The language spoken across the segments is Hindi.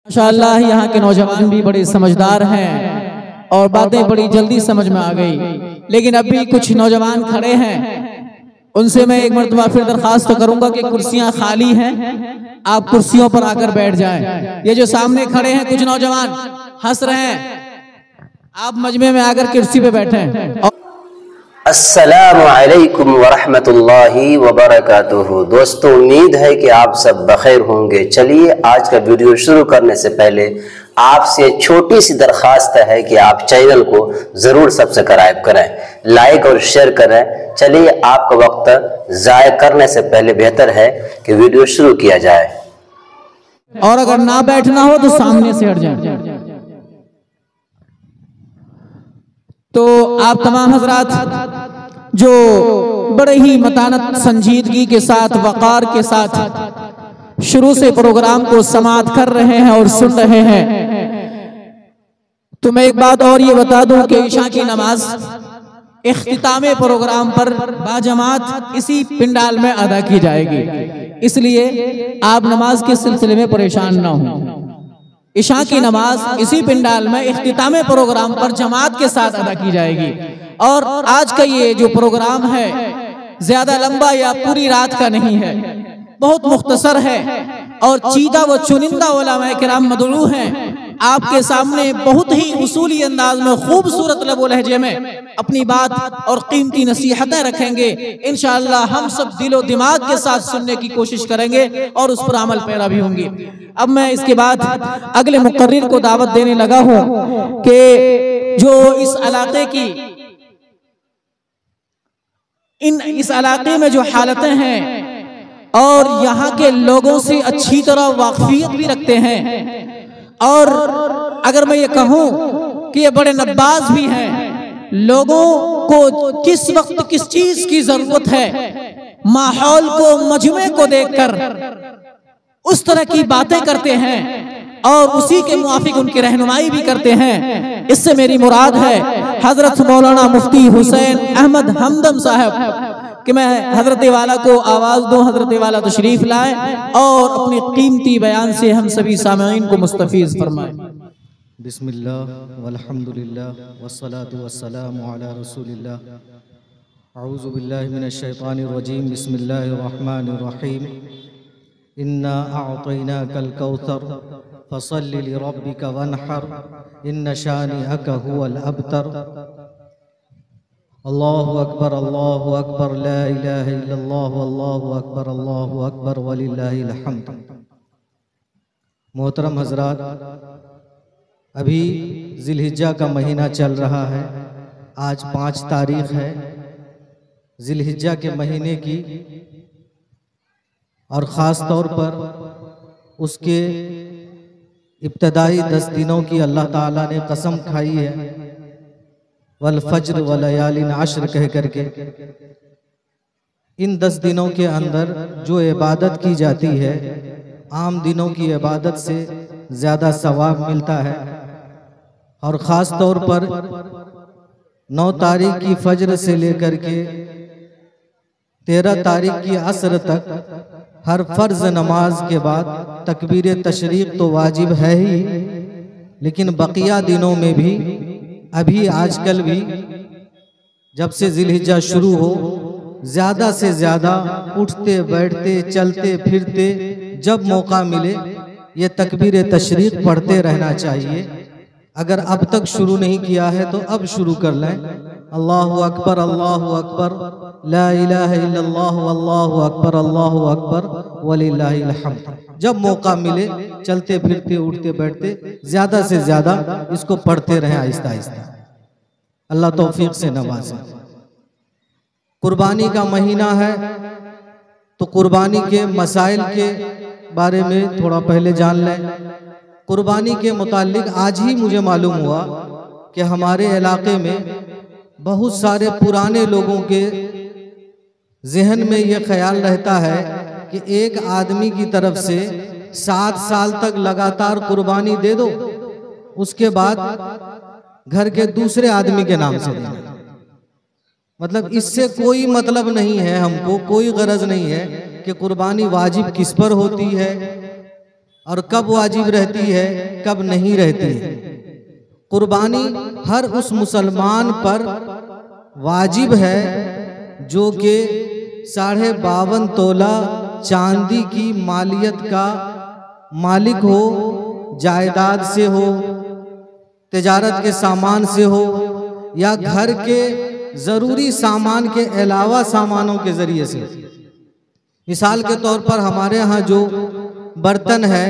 माशाअल्लाह यहाँ के नौजवान भी बड़े समझदार हैं और बातें बड़ी जल्दी समझ में आ गई। लेकिन अभी कुछ नौजवान खड़े हैं, उनसे मैं एक मरतबा फिर दरखास्त करूंगा कि कुर्सियां खाली हैं, आप कुर्सियों पर आकर बैठ जाएं। ये जो सामने खड़े हैं कुछ नौजवान हंस रहे हैं, आप मजमे में आकर कुर्सी पे बैठे। अस्सलामु अलैकुम वरहमतुल्लाहि वबरकातुहू। दोस्तों, उम्मीद है कि आप सब बखैर होंगे। चलिए आज का वीडियो शुरू करने से पहले आपसे छोटी सी दरखास्त है कि आप चैनल को ज़रूर सब्सक्राइब करें, लाइक और शेयर करें। चलिए आपका वक्त ज़ाया करने से पहले बेहतर है कि वीडियो शुरू किया जाए। और अगर ना बैठना हो तो सामने से हट जाए। तो आप तमाम हजरात जो बड़े ही मतानत, संजीदगी के साथ, वक़ार के साथ शुरू से प्रोग्राम को समाअत कर रहे हैं और सुन रहे हैं, तो मैं एक बात और ये बता दूं कि ईशा की नमाज इख्तितामे प्रोग्राम पर बाजमात इसी पिंडाल में अदा की जाएगी, इसलिए आप नमाज के सिलसिले में परेशान ना हो। ईशा की नमाज इसी पिंडाल में इख्तितामे प्रोग्राम पर जमात के साथ अदा की जाएगी। और आज का ये जो प्रोग्राम है ज्यादा लंबा या पूरी रात का नहीं है, बहुत मुख्तसर है और चीदा व चुनिंदा उलमाए किराम मदलू हैं। आपके सामने बहुत ही उसूली अंदाज में खूबसूरत लबो लहजे में अपनी बात और कीमती नसीहतें रखेंगे। इंशाअल्लाह हम सब दिलो दिमाग के साथ सुनने की कोशिश करेंगे और उस पर अमल पैरा भी होंगे। अब मैं इसके बाद अगले मुकर्रिर को दावत देने लगा हूं कि जो इस इलाके की इस इलाके में जो हालतें हैं और यहाँ के लोगों से अच्छी तरह वाकफियत भी रखते हैं, और अगर मैं ये कहूँ कि ये बड़े नब्बाज भी हैं, लोगों को किस वक्त किस चीज की जरूरत है, माहौल को, मजमे को देखकर उस तरह की बातें करते हैं और उसी के मुआफिक उनकी रहनुमाई भी करते हैं। इससे मेरी मुराद है हजरत मौलाना मुफ्ती हुसैन अहमद हमदम साहब कि मैं हजरत वाला को आवाज दूं, हजरत वाला तशरीफ लाए और अपने कीमती बयान से हम सभी सामईन को मुस्तफीज फरमाएं। बिस्मिल्लाह वल्हम्दुलिल्लाह वस्सलातु वस्सलामु अला रसूलिल्लाह। अऊज़ु बिल्लाहि मिनश शैतानिर रजीम। बिस्मिल्लाहिर रहमानिर रहीम। इन्ना अअतैनाकल कौसर फसल्लि लिरब्बिका वन्हर इन्न शानिअका हुवल अबतर। अल्लाहु अकबर ला इलाहा इल्लल्लाह अल्लाहु अकबर वलिल्लाहिल हम्द। मोहतरम हजरात, अभी जिलहिज्जा का महीना चल रहा है। आज 5 तारीख है जिलहिज्जा के महीने की, और ख़ास तौर पर उसके इब्तदाई 10 दिनों की अल्लाह ताला ने कसम खाई है, वल फज्र व लयालिन अश्र कह करके। इन 10 दिनों के अंदर जो इबादत की जाती है, आम दिनों की इबादत से ज़्यादा सवाब मिलता है। और ख़ास तौर पर 9 तारीख की फज्र से लेकर के 13 तारीख की असर तक हर फर्ज नमाज के बाद तकबीर तशरीक तो वाजिब है ही, लेकिन बकिया दिनों में भी, अभी आजकल भी जब से जिलहिज्जा शुरू हो, ज़्यादा से ज़्यादा उठते बैठते चलते फिरते जब मौका मिले ये तकबीर तशरीक पढ़ते रहना चाहिए। अगर अब तक शुरू नहीं किया है तो अब शुरू कर लें। अल्लाहु अकबर ला इलाहा इल्लल्लाह अल्लाहु अकबर वलिल्लाहिल हम्द। जब मौका मिले चलते फिरते उठते बैठते ज़्यादा से ज़्यादा इसको पढ़ते रहें, आहिस्ता आहिस्ता। अल्लाह तौफीक से नवाजे। कुर्बानी का महीना है तो कुर्बानी के मसाइल के बारे में थोड़ा पहले जान लें। कुर्बानी के मुताल्लिक आज ही मुझे मालूम हुआ कि हमारे इलाके में बहुत सारे पुराने लोगों के जहन में यह ख्याल रहता है कि एक आदमी की तरफ से 7 साल तक लगातार कुर्बानी दे दो, उसके बाद घर के दूसरे आदमी के नाम से देना। मतलब इससे कोई मतलब नहीं है, हमको कोई गरज नहीं है कि कुर्बानी वाजिब किस पर होती है और कब वाजिब रहती है, कब नहीं रहती है। कुर्बानी हर उस मुसलमान पर वाजिब है जो कि 52.5 तोला चांदी की मालियत का मालिक हो, जायदाद से हो, तिजारत के सामान से हो, या घर के ज़रूरी सामान के अलावा सामानों के ज़रिए से। मिसाल के तौर पर हमारे यहाँ जो बर्तन है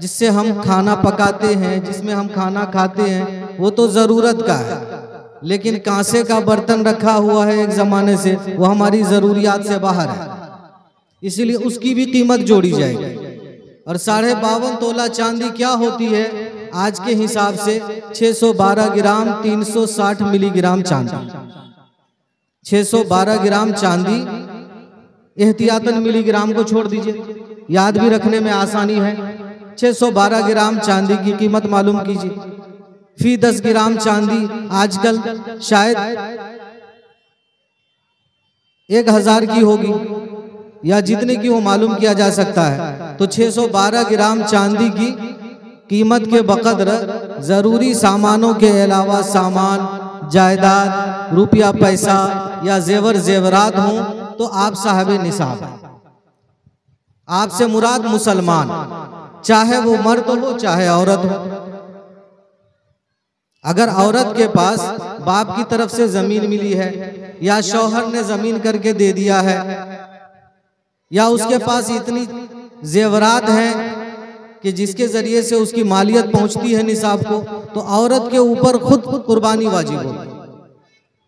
जिससे हम खाना पकाते हैं, जिसमें हम खाना खाते हैं, वो तो ज़रूरत का है, लेकिन कांसे का बर्तन रखा हुआ है एक ज़माने से, वो हमारी ज़रूरियात से बाहर है, इसीलिए उसकी भी कीमत जोड़ी जाएगी। और 52.5 तोला चांदी क्या होती है आज के हिसाब से? 612 ग्राम 360 मिलीग्राम चांदी। 612 ग्राम चांदी, एहतियातन मिलीग्राम को छोड़ दीजिए, याद भी रखने में आसानी है। 612 ग्राम चांदी की कीमत मालूम कीजिए। फी 10 ग्राम चांदी आजकल शायद 1000 की होगी, या जितने की वो मालूम किया जा सकता है। तो 612 ग्राम चांदी की कीमत के बकद्र जरूरी सामानों के अलावा सामान, जायदाद, रुपया पैसा या जेवर जेवरात हों तो आप साहिब निसाब हैं। आपसे मुराद मुसलमान, चाहे वो मर्द हो चाहे औरत हो। अगर औरत के पास बाप की तरफ से जमीन मिली है, या शौहर ने जमीन करके दे दिया है, या उसके पास इतनी जेवरात हैं कि जिसके जरिए से उसकी मालियत पहुंचती है निसाब को, तो औरत के ऊपर खुद कुर्बानी वाजिब होगी।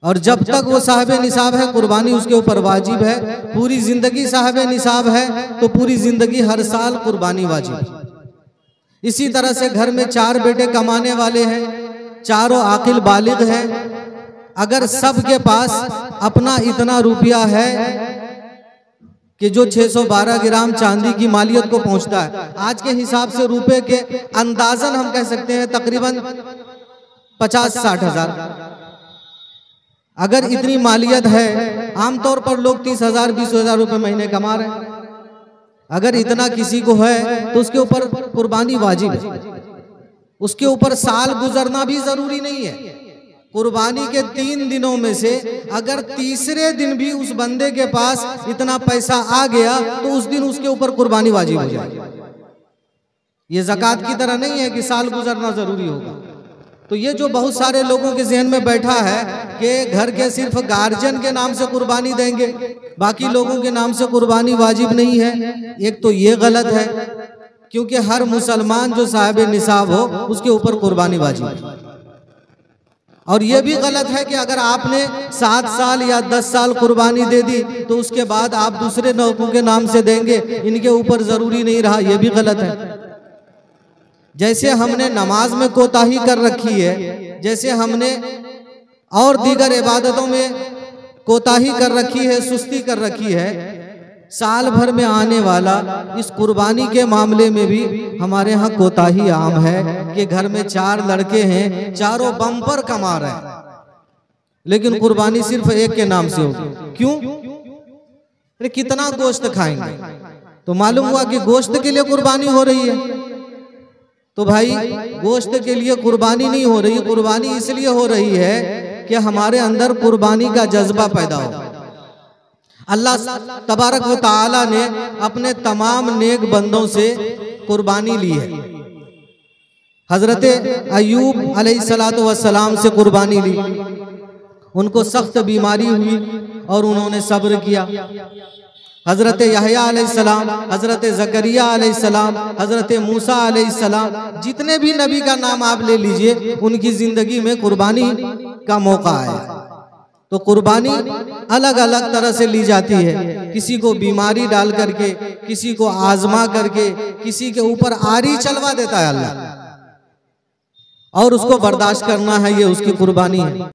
और जब तक वो साहिब निसाब है, कुर्बानी उसके ऊपर वाजिब है। पूरी जिंदगी साहिब निसाब है तो पूरी जिंदगी हर साल कुर्बानी वाजिब है। इसी तरह से घर में 4 बेटे कमाने वाले हैं, चारों आकिल बालिग हैं, अगर सबके पास अपना इतना रुपया है कि जो 612 ग्राम चांदी की मालियत को पहुंचता है, आज के हिसाब से रुपए के अंदाजन हम कह सकते हैं तकरीबन 50-60 हजार। अगर इतनी मालियत है, आमतौर पर लोग 30,000 20,000 रुपए महीने कमा रहे हैं, अगर इतना किसी को है तो उसके ऊपर कुर्बानी वाजिब है। उसके ऊपर साल गुजरना भी जरूरी नहीं है। कुर्बानी के 3 दिनों में से अगर तीसरे दिन भी उस बंदे के पास इतना पैसा आ गया तो उस दिन उसके ऊपर कुर्बानी वाजिब हो जाएगी। ये ज़कात की तरह नहीं है कि साल गुजरना जरूरी होगा। तो ये जो बहुत सारे लोगों के जहन में बैठा है कि घर के सिर्फ गार्जियन के नाम से कुर्बानी देंगे, बाकी लोगों के नाम से कुर्बानी वाजिब नहीं है, एक तो ये गलत है, क्योंकि हर मुसलमान जो साहिब निसाब हो उसके ऊपर कुर्बानी वाजिब है। और ये भी गलत है कि अगर आपने 7 साल या 10 साल कुर्बानी दे दी तो उसके बाद आप दूसरे लोगों के नाम से देंगे, इनके ऊपर जरूरी नहीं रहा, ये भी गलत है। जैसे हमने नमाज में कोताही कर रखी है, जैसे हमने और दीगर इबादतों में कोताही कर रखी है, सुस्ती कर रखी है, साल भर में आने वाला इस कुर्बानी के मामले में भी हमारे यहाँ कोताही आम है कि घर में 4 लड़के हैं, चारों बम्पर कमा रहे हैं, लेकिन कुर्बानी सिर्फ एक के नाम से होगी। क्यों? अरे कितना गोश्त खाएंगे? तो मालूम हुआ कि गोश्त के लिए कुर्बानी हो रही है। तो भाई गोश्त के लिए कुर्बानी नहीं हो रही, कुर्बानी इसलिए हो रही है कि हमारे अंदर कुर्बानी का जज्बा पैदा हो। अल्लाह तबारक व तआला ने अपने तमाम नेक बंदों से कुर्बानी ली है। हजरत अयूब अलैहिस्सलातु वस्सलाम से कुर्बानी ली, उनको सख्त बीमारी हुई और उन्होंने सब्र किया। हजरत यहया अलैहिस्सलाम, हजरत जकरिया अलैहिस्सलाम, हजरत मूसा अलैहिस्सलाम, जितने भी नबी का नाम आप ले लीजिए, उनकी जिंदगी में कुर्बानी का मौका आया। तो कुर्बानी अलग अलग तरह से ली जाती है, किसी को बीमारी डाल करके, किसी को आजमा करके, किसी के ऊपर आरी चलवा देता है अल्लाह, और उसको बर्दाश्त करना है, ये उसकी कुर्बानी है।